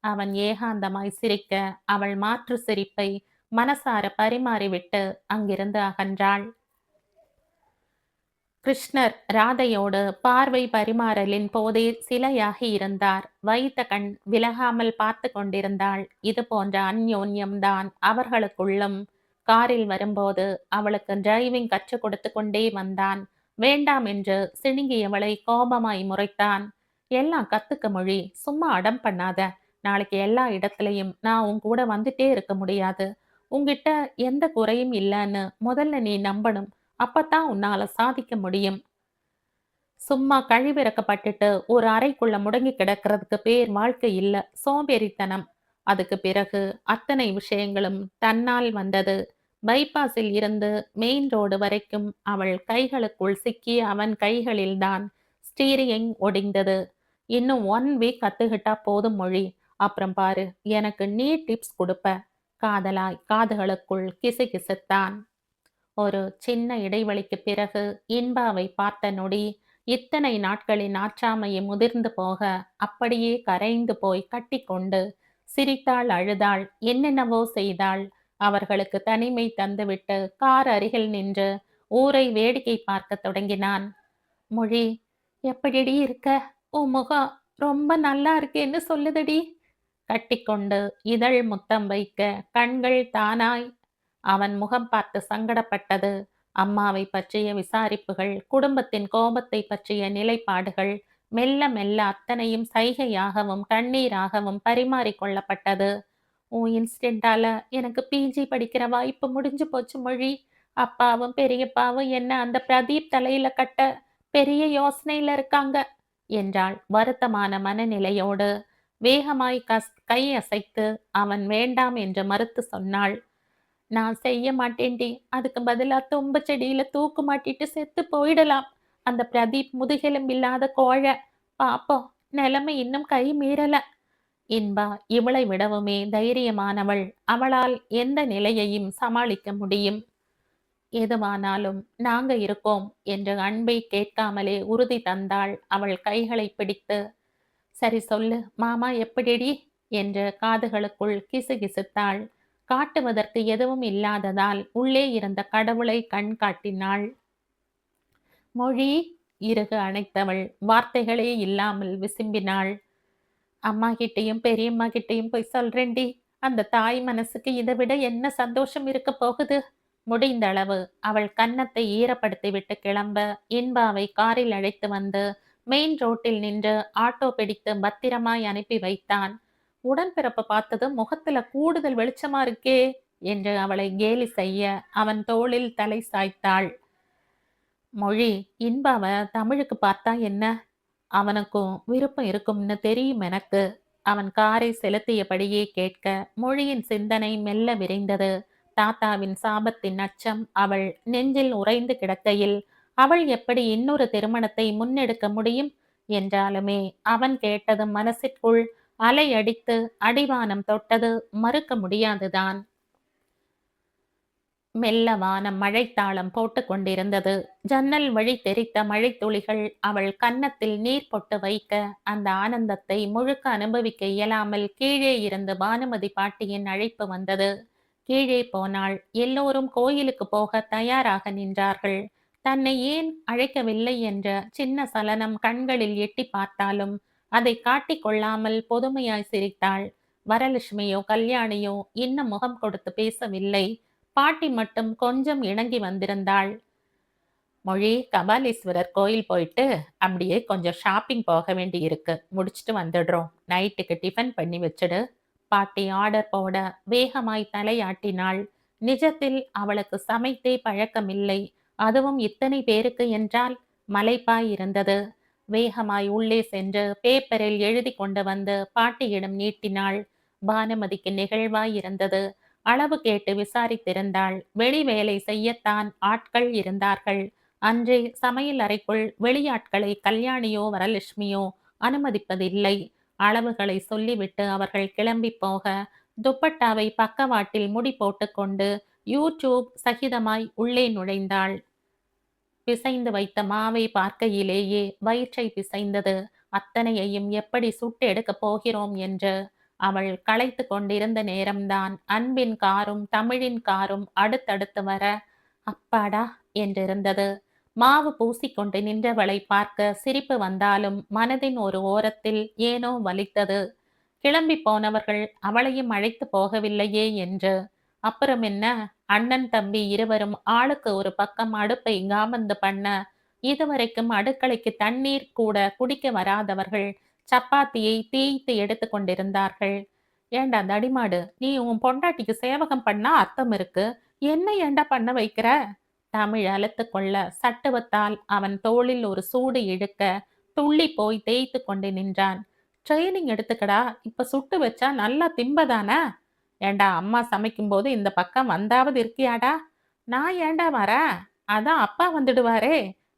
அவன் ஏகாந்தமாய் சிரிக்க அவள் மாற்று சிரிப்பை மனசார பரிமாறிவிட்டு அங்கிருந்து அகன்றாள். கிருஷ்ணர் ராதையோடு பார்வை பரிமாறலின் போதே சிலையாகி இருந்தார். வைத்த கண் விலகாமல் பார்த்து கொண்டிருந்தாள். இது போன்ற அந்யோன்யம்தான் அவர்களுக்குள்ளும். காரில் வரும்போது அவளுக்கு டிரைவிங் கற்றுக் கொடுத்து கொண்டே வந்தான். வேண்டாம் என்று சிணுங்கியவளை கோபமாய் முறைத்தான். எல்லாம் கத்துக்க மொழி. சும்மா அடம் பண்ணாத. நாளைக்கு எல்லா இடத்துலயும் நான் உன் கூட வந்துட்டே இருக்க முடியாது. உன்கிட்ட எந்த குறையும் இல்லன்னு முதல்ல நீ நம்பணும். அப்பத்தான் உன்னால சாதிக்க முடியும். சும்மா கழிவிறக்கப்பட்டுட்டு ஒரு அறைக்குள்ள முடங்கி கிடக்கிறதுக்கு பேர் வாழ்க்கை இல்ல. சோம்பேறித்தனம். அதுக்கு பிறகு அத்தனை விஷயங்களும் தன்னால் வந்தது. பைபாஸில் இருந்து மெயின் ரோடு வரைக்கும் அவள் கைகளுக்குள் சிக்கிய அவன் கைகளில்தான் ஸ்டீரிங் ஒடிந்தது. இன்னும் 1 வீக் கத்துக்கிட்டா போதும் மொழி. அப்புறம் பாரு, எனக்கு நீ டிப்ஸ் குடுப்ப. காதலாய் காதுகளுக்குள் கிசுகிசுத்தான். ஒரு சின்ன இடைவெளிக்கு பிறகு இன்பாவை பார்த்த நொடி இத்தனை நாட்களின் ஆற்றாமையை முதிர்ந்து போக அப்படியே கரைந்து போய் கட்டிக்கொண்டு சிரித்தாள், அழுதாள், என்னென்னவோ செய்தாள். அவர்களுக்கு தனிமை தந்துவிட்டு கார் அருகில் நின்று ஊரை வேடிக்கை பார்க்க தொடங்கினான். மொழி, எப்படிடி இருக்க? உன் முகம் ரொம்ப நல்லா இருக்கேன்னு சொல்லுதடி. கட்டிக்கொண்டு இதழ் முத்தம் வைக்க கண்கள் தானாய் அவன் முகம் பார்த்து சங்கடப்பட்டது. அம்மாவை பற்றிய விசாரிப்புகள், குடும்பத்தின் கோபத்தை பற்றிய நிலைப்பாடுகள், மெல்ல மெல்ல அத்தனையும் சைகையாகவும் கண்ணீராகவும் பரிமாறிக்கொள்ளப்பட்டது. உன் இன்சிடென்டால எனக்கு பிஜி படிக்கிற வாய்ப்பு முடிஞ்சு போச்சு மொழி. அப்பாவும் பெரியப்பாவும் என்ன அந்த பிரதீப் தலையில கட்ட பெரிய யோசனையில இருக்காங்க என்றாள் வருத்தமான மனநிலையோடு. வேகமாய் கை அசைத்து அவன் வேண்டாம் என்று மறுத்து சொன்னாள். நான் செய்ய மாட்டேன்டி. அதுக்கு பதிலா தும்ப செடியில தூக்கு மாட்டிட்டு செத்து போயிடலாம். அந்த பிரதீப் முதுகெலும்பில்லாத கோழை. பாப்போம், நிலைமை இன்னும் கை மீறல. இன்பா இவளை விடவுமே தைரியமானவள். அவளால் எந்த நிலையையும் சமாளிக்க முடியும். எதுவானாலும் நாங்க இருக்கோம் என்று அன்பை கேட்காமலே உறுதி தந்தாள் அவள் கைகளை பிடித்து. சரி சொல்லு, மாமா எப்படிடி என்று காதுகளுக்குள் கிசுகிசுத்தாள். காட்டுவதற்கு எதுவும் இல்லாததால் உள்ளே இருந்த கடவுளை கண் காட்டினாள். மொழி, இறுகு அணைத்தவள் வார்த்தைகளே இல்லாமல் விசும்பினாள். அம்மா கிட்டேயும் பெரியம்மா கிட்டேயும் போய் சொல்றேன்டி. அந்த தாய் மனசுக்கு இதை விட என்ன சந்தோஷம் இருக்க போகுது? முடிந்த அளவு அவள் கன்னத்தை ஈரப்படுத்திவிட்டு கிளம்ப இன்பாவை காரில் அழைத்து வந்து மெயின் ரோட்டில் நின்று ஆட்டோ பிடித்து பத்திரமாய் அனுப்பி வைத்தான். உடன்பிறப்ப பார்த்தது முகத்துல கூடுதல் வெளிச்சமா இருக்கே என்று அவளை கேலி செய்ய அவன் தோளில் தலை சாய்த்தாள். மொழி, இன்பாவ தமிழுக்கு பார்த்தா என்ன? அவனுக்கும் விருப்பம் இருக்கும்னு தெரியும் எனக்கு. அவன் காரை செலுத்தியபடியே கேட்க மொழியின் சிந்தனை மெல்ல விரைந்தது. தாத்தாவின் சாபத்தின் அச்சம் அவள் நெஞ்சில் உறைந்து கிடக்கையில் அவள் எப்படி இன்னொரு திருமணத்தை முன்னெடுக்க முடியும்? என்றாலுமே அவன் கேட்டது மனசிற்குள் அலை அடித்து அடிவானம் தொட்டது, மறுக்க முடியாதுதான். மெல்ல வானம் மழைத்தாளம் போட்டு கொண்டிருந்தது. ஜன்னல் வழி தெரித்த மழைத்துளிகள் அவள் கன்னத்தில் நீர் பொட்டு வைக்க அந்த ஆனந்தத்தை முழுக்க அனுபவிக்க இயலாமல் கீழே இருந்து பானுமதி பாட்டியின் அழைப்பு வந்தது. கீழே போனாள். எல்லோரும் கோயிலுக்கு போக தயாராக நின்றார்கள். தன்னை ஏன் அழைக்கவில்லை என்ற சின்ன சலனம் கண்களில் எட்டி பார்த்தாலும் அதை காட்டிக் கொள்ளாமல் பொதுமையாய் சிரித்தாள். வரலட்சுமியோ கல்யாணியோ இன்னும் முகம் கொடுத்து பேசவில்லை. பாட்டி மட்டும் கொஞ்சம் இணங்கி வந்திருந்தாள். மொழி, கபாலீஸ்வரர் கோயில் போயிட்டு அப்படியே கொஞ்சம் ஷாப்பிங் போக வேண்டி இருக்கு. முடிச்சுட்டு வந்துடுறோம். நைட்டுக்கு டிஃபன் பண்ணி வச்சுடு. பாட்டி ஆர்டர் போட வேகமாய் தலையாட்டினாள். நிஜத்தில் அவளுக்கு சமைத்தே பழக்கமில்லை. அதுவும் இத்தனை பேருக்கு என்றால் மலைப்பாய் இருந்தது. வேகமாய் உள்ளே சென்று பேப்பரில் எழுதி கொண்டு வந்து பாட்டியிடம் நீட்டினாள். பானுமதிக்கு நிகழ்வாய் இருந்தது. அளவு கேட்டு விசாரித்திருந்தாள். வெளி வேலை செய்யத்தான் ஆட்கள் இருந்தார்கள். அன்றே சமையல் அறைக்குள் வெளியாட்களை கல்யாணியோ வரலட்சுமியோ அனுமதிப்பதில்லை. அளவுகளை சொல்லிவிட்டு அவர்கள் கிளம்பி போக துப்பட்டாவை பக்கவாட்டில் முடி போட்டுக்கொண்டு யூடியூப் சகிதமாய் உள்ளே நுழைந்தாள். பிசைந்து வைத்த மாவை பார்க்கையிலேயே வயிற்றை பிசைந்தது. அத்தனையையும் எப்படி சுட்டு எடுக்கப் போகிறோம் என்று அவள் களைத்து கொண்டிருந்த நேரம்தான் அன்பின் காரும் தமிழின் காரும் அடுத்தடுத்து வர அப்பாடா என்றிருந்தது. மாவு பூசிக்கொண்டு நின்றவளை பார்க்க சிரிப்பு வந்தாலும் மனதின் ஒரு ஓரத்தில் ஏனோ வலித்தது. கிளம்பி போனவர்கள் அவளையும் அழைத்து போகவில்லையே என்று. அப்புறம் என்ன, அண்ணன் தம்பி இருவரும் ஆளுக்கு ஒரு பக்கம் அடுப்பை காமந்து பண்ண இதுவரைக்கும் அடுக்களைக்கு தண்ணீர் கூட குடிக்க வராதவர்கள் சப்பாத்தியை தேய்த்து எடுத்து கொண்டிருந்தார்கள். ஏண்டா தடிமாடு, நீ உன் பொண்டாட்டிக்கு சேவகம் பண்ணா அர்த்தம் இருக்கு, என்ன ஏண்டா பண்ண வைக்கிற? தமிழ் அலுத்து கொள்ள சட்டுவத்தால் அவன் தோளில் ஒரு சூடு இழுக்க துள்ளி போய் தேய்த்து கொண்டு நின்றான். ட்ரைனிங் எடுத்துக்கடா, இப்ப சுட்டு வச்சா நல்லா திம்பதானே? ஏண்டா அம்மா சமைக்கும்போது இந்த பக்கம் வந்தாவது இருக்கியாடா? நான் ஏண்டா வரேன்? அதான் அப்பா வந்துடுவாரே.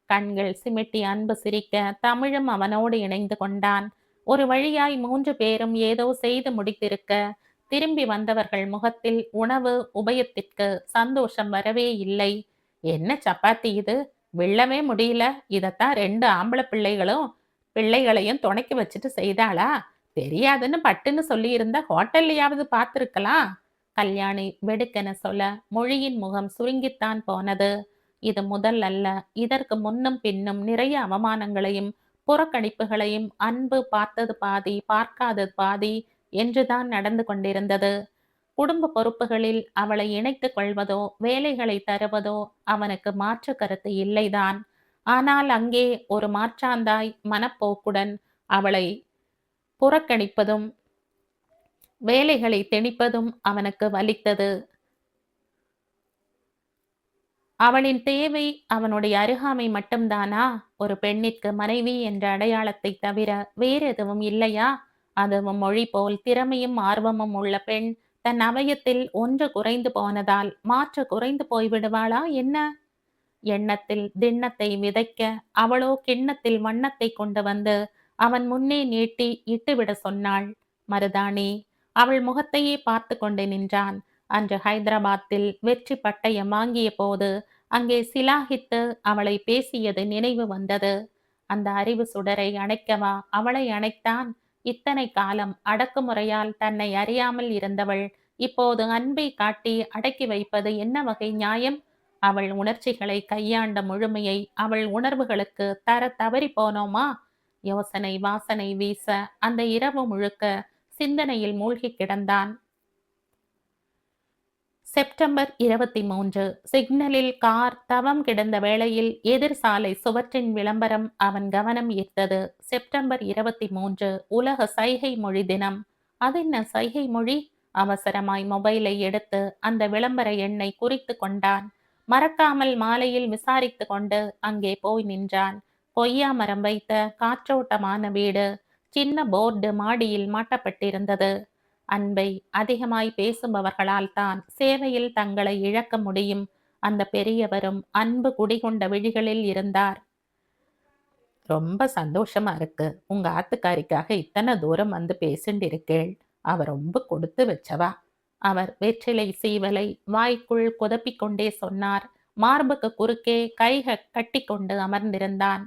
கண்கள் சிமிட்டி அன்பு சிரிக்க தமிழும் அவனோடு இணைந்து கொண்டான். ஒரு வழியாய் 3 பேரும் ஏதோ செய்து முடித்திருக்க திரும்பி வந்தவர்கள் முகத்தில் உணவு உபயத்திற்கு சந்தோஷம் வரவே இல்லை. என்ன சப்பாத்தி இது, விழவே முடியல. இதத்தான் 2 ஆம்பளை பிள்ளைகளையும் துணைக்கு வச்சுட்டு செய்தாளா? தெரியாதுன்னு பட்டுன்னு சொல்லியிருந்தா ஹோட்டல்லையாவது பார்த்திருக்கலாம். கல்யாணி வெடுக்கென சொல்ல மொழியின் முகம் சுருங்கித்தான் போனது. இது முதல் அல்ல. இதற்கு முன்னும் பின்னும் நிறைய அவமானங்களையும் புறக்கணிப்புகளையும் அன்பு பார்த்தது பாதி பார்க்காதது பாதி என்றுதான் நடந்து கொண்டிருந்தது. குடும்ப பொறுப்புகளில் அவளை இணைத்துக் கொள்வதோ வேலைகளை தருவதோ அவனுக்கு மாற்று கருத்து இல்லைதான். ஆனால் அங்கே ஒரு மாற்றாந்தாய் மனப்போக்குடன் அவளை புறக்கணிப்பதும் வேலைகளை திணிப்பதும் அவனுக்கு வலித்தது. அவளின் தேவை அவனுடைய அருகாமை மட்டும்தானா? ஒரு பெண்ணிற்கு மனைவி என்ற அடையாளத்தை தவிர வேறு எதுவும் இல்லையா? அதுவும் மொழி போல் திறமையும் ஆர்வமும் உள்ள பெண் தன் அவயத்தில் ஒன்று குறைந்து போனதால் மாற்று குறைந்து போய்விடுவாளா என்ன? எண்ணத்தில் திண்ணத்தை விதைக்க அவளோ கிண்ணத்தில் வண்ணத்தை கொண்டு வந்து அவன் முன்னே நீட்டி இட்டுவிட சொன்னாள். மருதாணி. அவள் முகத்தையே பார்த்து கொண்டு நின்றான். அன்று ஹைதராபாத்தில் வெற்றி பட்டயம் வாங்கிய போது அங்கே சிலாகித்து அவளை பேசியது நினைவு வந்தது. அந்த அறிவு சுடரை அணைக்கவா அவளை அணைத்தான்? இத்தனை காலம் அடக்குமுறையால் தன்னை அறியாமல் இருந்தவள் இப்போது அன்பை காட்டி அடக்கி வைப்பது என்ன வகை நியாயம்? அவள் உணர்ச்சிகளை கையாண்ட முழுமையை அவள் உணர்வுகளுக்கு தர தவறி போனோமா? யோசனை வாசனை வீச அந்த இரவு முழுக்க சிந்தனையில் மூழ்கி கிடந்தான். செப்டம்பர் 23. சிக்னலில் கார் தவம் கிடந்த வேளையில் எதிர் சாலை சுவற்றின் விளம்பரம் அவன் கவனம் ஈர்த்தது. செப்டம்பர் 23 உலக சைகை மொழி தினம். அதென்ன சைகை மொழி? அவசரமாய் மொபைலை எடுத்து அந்த விளம்பர எண்ணை குறித்து கொண்டான். மறக்காமல் மாலையில் விசாரித்து கொண்டு அங்கே போய் நின்றான். கொய்யா மரம் வைத்த காற்றோட்டமான வீடு. சின்ன போர்டு மாடியில் மாட்டப்பட்டிருந்தது. அன்பை அதிகமாய் பேசுபவர்களால் தான் சேவையில் தங்களை இழக்க முடியும். அந்த பெரியவரும் அன்பு குடிகொண்ட விழிகளில் இருந்தார். ரொம்ப சந்தோஷமா இருக்கு, உங்க ஆத்துக்காரிக்காக இத்தனை தூரம் வந்து பேசிண்டு இருக்கேள். அவ ரொம்ப கொடுத்து வச்சவா. அவர் வெற்றிலை சீவலை வாய்க்குள் குதப்பிக் கொண்டே சொன்னார். மார்புக்கு குறுக்கே கட்டி கொண்டு அமர்ந்திருந்தான்.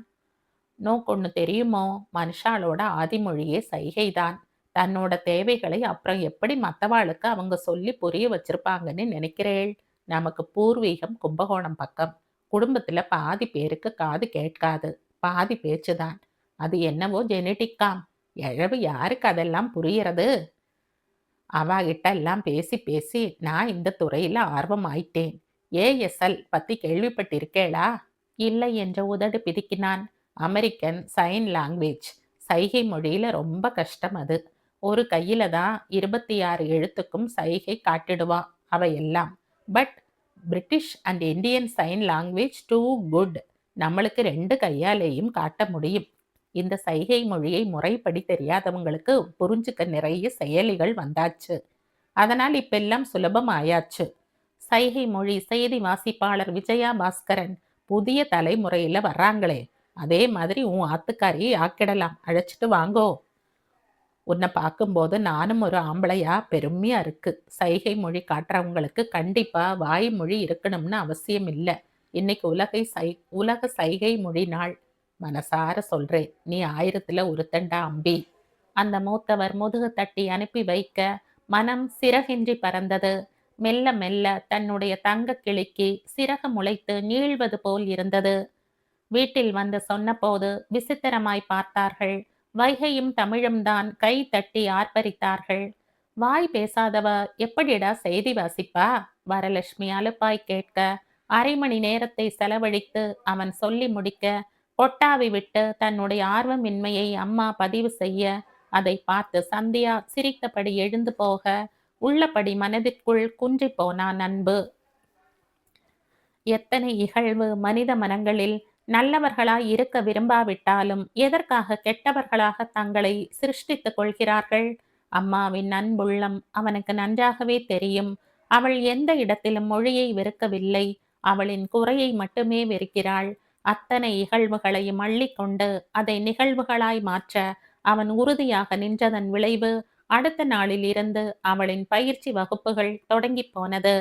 நோக்கொன்னு தெரியுமோ, மனுஷாலோட ஆதிமொழியே சைகைதான். தன்னோட தேவைகளை அப்புறம் எப்படி மற்றவாளுக்கு அவங்க சொல்லி புரிய வச்சிருப்பாங்கன்னு நினைக்கிறேள். நமக்கு பூர்வீகம் கும்பகோணம் பக்கம். குடும்பத்துல பாதி பேருக்கு காது கேட்காது, பாதி பேச்சுதான். அது என்னவோ ஜெனட்டிக்காம். எழவு யாருக்கு அதெல்லாம் புரியறது? அவாகிட்ட எல்லாம் பேசி பேசி நான் இந்த துறையில ஆர்வம் ஆயிட்டேன். ஏஎஸ்எல் பத்தி கேள்விப்பட்டிருக்கேளா? இல்லை என்று உதடு பிதுக்கினான். American sign language. சைகை மொழியில ரொம்ப கஷ்டம் அது. ஒரு கையில தான் 26 எழுத்துக்கும் சைகை காட்டிடுவா அவையெல்லாம். But British and Indian sign language do good. நம்மளுக்கு 2 கையாலேயும் காட்ட முடியும். இந்த சைகை மொழியை முறைப்படி தெரியாதவங்களுக்கு புரிஞ்சுக்க நிறைய செயலிகள் வந்தாச்சு. அதனால் இப்பெல்லாம் சுலபம் ஆயாச்சு. சைகை மொழி செய்தி வாசிப்பாளர் விஜயா பாஸ்கரன் புதிய தலைமுறையில வர்றாங்களே, அதே மாதிரி உன் ஆத்துக்காரியை ஆக்கிடலாம். அழைச்சிட்டு வாங்கோ. உன்னை பார்க்கும்போது நானும் ஒரு ஆம்பளையா பெருமையா இருக்கு. சைகை மொழி காட்டுறவங்களுக்கு கண்டிப்பா வாய்மொழி இருக்கணும்னு அவசியம் இல்லை. இன்னைக்கு உலக சைகை மொழி நாள். மனசார சொல்றேன், நீ 1000ல் ஒருத்தண்டா அம்பி. அந்த மூத்தவர் முதுகு தட்டி அனுப்பி வைக்க மனம் சிறகின்றி பறந்தது. மெல்ல மெல்ல தன்னுடைய தங்க கிளிக்கு சிறகு முளைத்து நீள்வது போல் இருந்தது. வீட்டில் வந்து சொன்னபோது விசித்திரமாய் பார்த்தார்கள். வைகையும் தமிழும் தான் கை தட்டி ஆர்ப்பரித்தார்கள். வாய் பேசாதவ எப்படிடா செய்தி வாசிப்பா? வரலட்சுமி அலுப்பாய் கேட்க அரை மணி நேரத்தை செலவழித்து அவன் சொல்லி முடிக்க, கொட்டாவி விட்டு தன்னுடைய ஆர்வமின்மையை அம்மா பதிவு செய்ய, அதை பார்த்து சந்தியா சிரித்தபடி எழுந்து போக, உள்ளபடி மனதிற்குள் குன்றிப் போனான் அன்பு. எத்தனை இகழ்வு மனித மனங்களில்! நல்லவர்களாய் இருக்க விரும்பாவிட்டாலும் எதற்காக கெட்டவர்களாக தங்களை சிருஷ்டித்துக் கொள்கிறார்கள்? அம்மாவின் அன்புள்ளம் அவனுக்கு நன்றாகவே தெரியும். அவள் எந்த இடத்திலும் மொழியை வெறுக்கவில்லை. அவளின் குறையை மட்டுமே வெறுக்கிறாள். அத்தனை இகழ்வுகளையும் அள்ளிக்கொண்டு அதை நிகழ்வுகளாய் மாற்ற அவன் உறுதியாக நின்றதன் விளைவு அடுத்த நாளில் இருந்து அவளின் பயிற்சி வகுப்புகள் தொடங்கிப் போனது.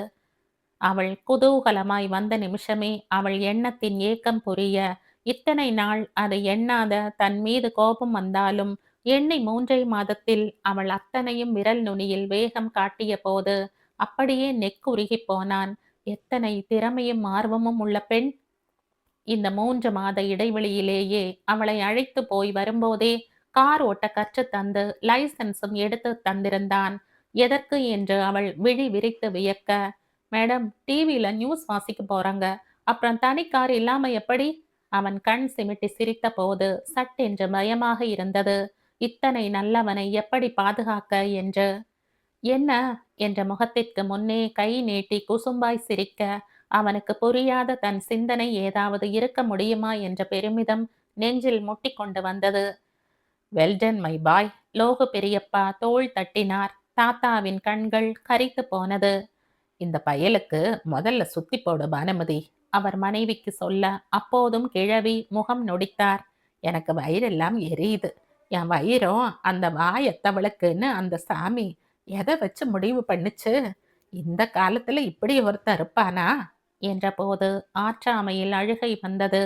அவள் குதூகலமாய் வந்த நிமிஷமே அவள் எண்ணத்தின் ஏக்கம் புரிய, இத்தனை நாள் அதை எண்ணாத தன் மீது கோபம் வந்தாலும் எண்ணி 3 மாதத்தில் அவள் அத்தனையும் விரல் நுனியில் வேகம் காட்டிய போது அப்படியே நெக்குருகி போனான். எத்தனை திறமையும் ஆர்வமும் உள்ள பெண்! இந்த 3 மாத இடைவெளியிலேயே அவளை அழைத்து போய் வரும்போதே கார் ஓட்ட கற்றுத் தந்து லைசன்ஸும் எடுத்து தந்திருந்தான். எதற்கு என்று அவள் விழி விரித்து வியக்க, மேடம், டிவியில நியூஸ் வாசிக்க போறாங்க. அப்புறம் தனி கார் இல்லாம எப்படி? அவன் கண் சிமிட்டி சிரித்த போது சட்டென்று பயமாக இருந்தது. இத்தனை நல்லவனை எப்படி பாதுகாக்க என்று. என்ன என்ற முகத்திற்கு முன்னே கை நீட்டி குசும்பாய் சிரிக்க, அவனுக்கு புரியாத தன் சிந்தனை ஏதாவது இருக்க முடியுமா என்ற பெருமிதம் நெஞ்சில் முட்டிக்கொண்டு வந்தது. Well done my boy. லோகு பெரியப்பா தோள் தட்டினார். தாத்தாவின் கண்கள் கரித்து போனது. இந்த பயலுக்கு முதல்ல சுத்தி போடு பானுமதி, அவர் மனைவிக்கு சொல்ல, அப்போதும் கிழவி முகம் நொடித்தார். எனக்கு வயிறெல்லாம் எரியுது. என் வயிறும் அந்த வாயத்தவளுக்குன்னு அந்த சாமி எதை வச்சு முடிவு பண்ணுச்சு? இந்த காலத்துல இப்படி ஒருத்தன் இருப்பானா என்ற போது ஆற்றாமையில் அழுகை வந்தது.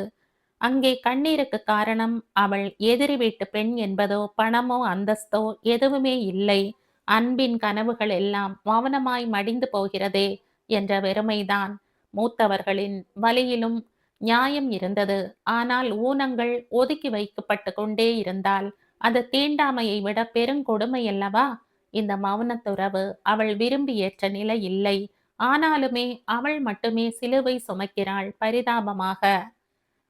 அங்கே கண்ணீருக்கு காரணம் அவள் எதிரி வீட்டு பெண் என்பதோ பணமோ அந்தஸ்தோ எதுவுமே இல்லை. அன்பின் கனவுகள் எல்லாம் மௌனமாய் மடிந்து போகிறதே என்ற வெறுமைதான். மூத்தவர்களின் வலியிலும் நியாயம் இருந்தது. ஆனால் ஊனங்கள் ஒதுக்கி வைக்கப்பட்டு கொண்டே இருந்தால் அது தீண்டாமையை விட பெருங்கொடுமை அல்லவா? இந்த மௌனத்துறவு அவள் விரும்பி ஏற்ற நிலை இல்லை. ஆனாலுமே அவள் மட்டுமே சிலுவை சுமக்கிறாள் பரிதாபமாக.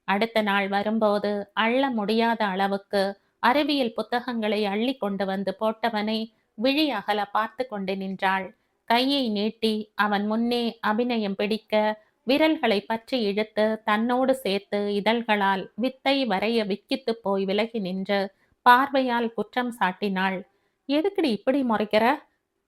அடுத்த நாள் வரும்போது அள்ள முடியாத அளவுக்கு அறிவியல் புத்தகங்களை அள்ளி கொண்டு வந்து போட்டவனை விழி அகல பார்த்து கொண்டு நின்றாள். கையை நீட்டி அவன் முன்னே அபிநயம் பிடிக்க, விரல்களை பற்றி இழுத்து தன்னோடு சேர்த்து இதழ்களால் வித்தை வரைய விக்கித்து போய் விலகி நின்று பார்வையால் குற்றம் சாட்டினாள். எதுக்குடி இப்படி முறைக்கிற?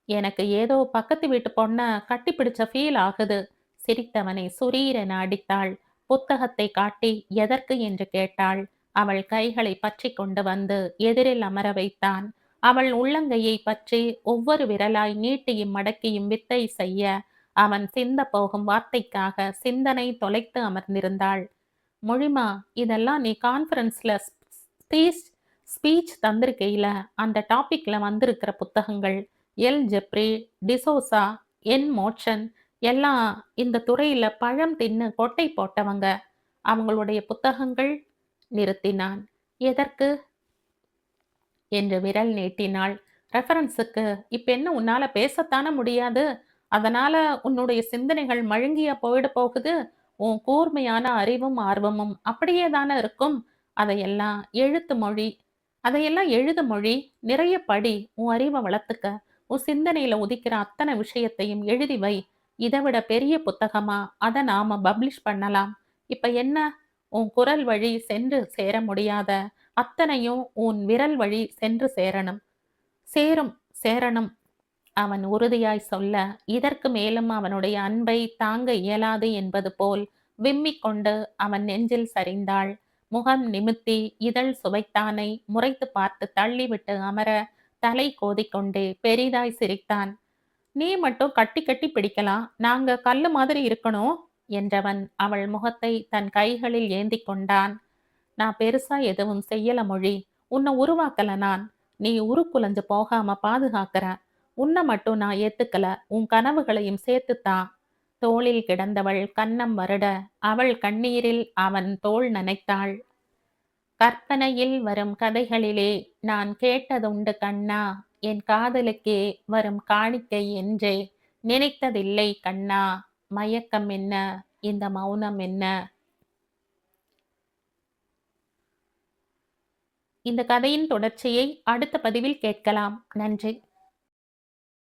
எனக்கு ஏதோ பக்கத்து வீட்டு பொண்ண கட்டிப்பிடிச்ச ஃபீல் ஆகுது. சிரித்தவனை சுரீரென அடித்தாள். புத்தகத்தை காட்டி எதற்கு என்று கேட்டாள். அவள் கைகளை பற்றி கொண்டு வந்து எதிரில் அமர வைத்தான். அவள் உள்ளங்கையை பற்றி ஒவ்வொரு விரலாய் நீட்டியும் மடக்கியும் வித்தை செய்ய, அவன் சிந்த போகும் வார்த்தைக்காக சிந்தனை தொலைத்து அமர்ந்திருந்தாள். மொழிமா, இதெல்லாம் நீ கான்ஃபரன்ஸ்ல ஸ்பீச் தந்திருக்கையில அந்த டாபிக்ல வந்திருக்கிற புத்தகங்கள். எல் ஜெப்ரி, டிசோசா, என் மோட்சன் எல்லாம் இந்த துறையில பழம் தின்னு கொட்டை போட்டவங்க. அவங்களுடைய புத்தகங்கள். நிறுத்தினான். எதற்கு என்று விரல் நீட்டினாள். ரெஃபரன்ஸுக்கு. இப்ப என்ன உன்னால பேசத்தானே முடியாது? அதனால உன்னுடைய சிந்தனைகள் மழுங்கிய போயிட போகுது. உன் கூர்மையான அறிவும் ஆர்வமும் அப்படியே தானே இருக்கும். அதையெல்லாம் எழுத்து மொழி அதையெல்லாம் எழுது மொழி. நிறைய படி. உன் அறிவை வளர்த்துக்க. உன் சிந்தனையில உதிக்கிற அத்தனை விஷயத்தையும் எழுதி வை. இதை விட பெரிய புத்தகமா? அதை நாம பப்ளிஷ் பண்ணலாம். இப்ப என்ன? உன் குரல் வழி சென்று சேர முடியாத அத்தனையும் உன் விரல் வழி சென்று சேரணும். சேரணும் அவன் உறுதியாய் சொல்ல, இதற்கு மேலும் அவனுடைய அன்பை தாங்க இயலாது என்பது போல் விம்மிக் கொண்டு அவன் நெஞ்சில் சரிந்தாள். முகம் நிமித்தி இதழ் சுவைத்தானை முறைத்து பார்த்து தள்ளிவிட்டு அமர தலை கோதிக்கொண்டே பெரிதாய் சிரித்தான். நீ மட்டும் கட்டி கட்டி பிடிக்கலாம், நாங்க கல்லு மாதிரி இருக்கணும் என்றவன் அவள் முகத்தை தன் கைகளில் ஏந்தி கொண்டான். நான் பெருசா எதுவும் செய்யல மொழி. உன்னை உருவாக்கல நான். நீ உருக்குலைஞ்சு போகாம பாதுகாக்கிற. உன்னை மட்டும் நான் ஏத்துக்கல. உன் கனவுகளையும் சேர்த்துத்தான். தோளில் கிடந்தவள் கன்னம் வருட அவள் கண்ணீரில் அவன் தோள் நனைத்தாள். கற்பனையில் வரும் கதைகளிலே நான் கேட்டதுண்டு கண்ணா, என் காதலுக்கே வரும் காணிக்கை என்றே நினைத்ததில்லை கண்ணா. மயக்கம் என்ன? இந்த மௌனம் என்ன? இந்த கதையின் தொடர்ச்சியை அடுத்த பதிவில் கேட்கலாம். நன்றி.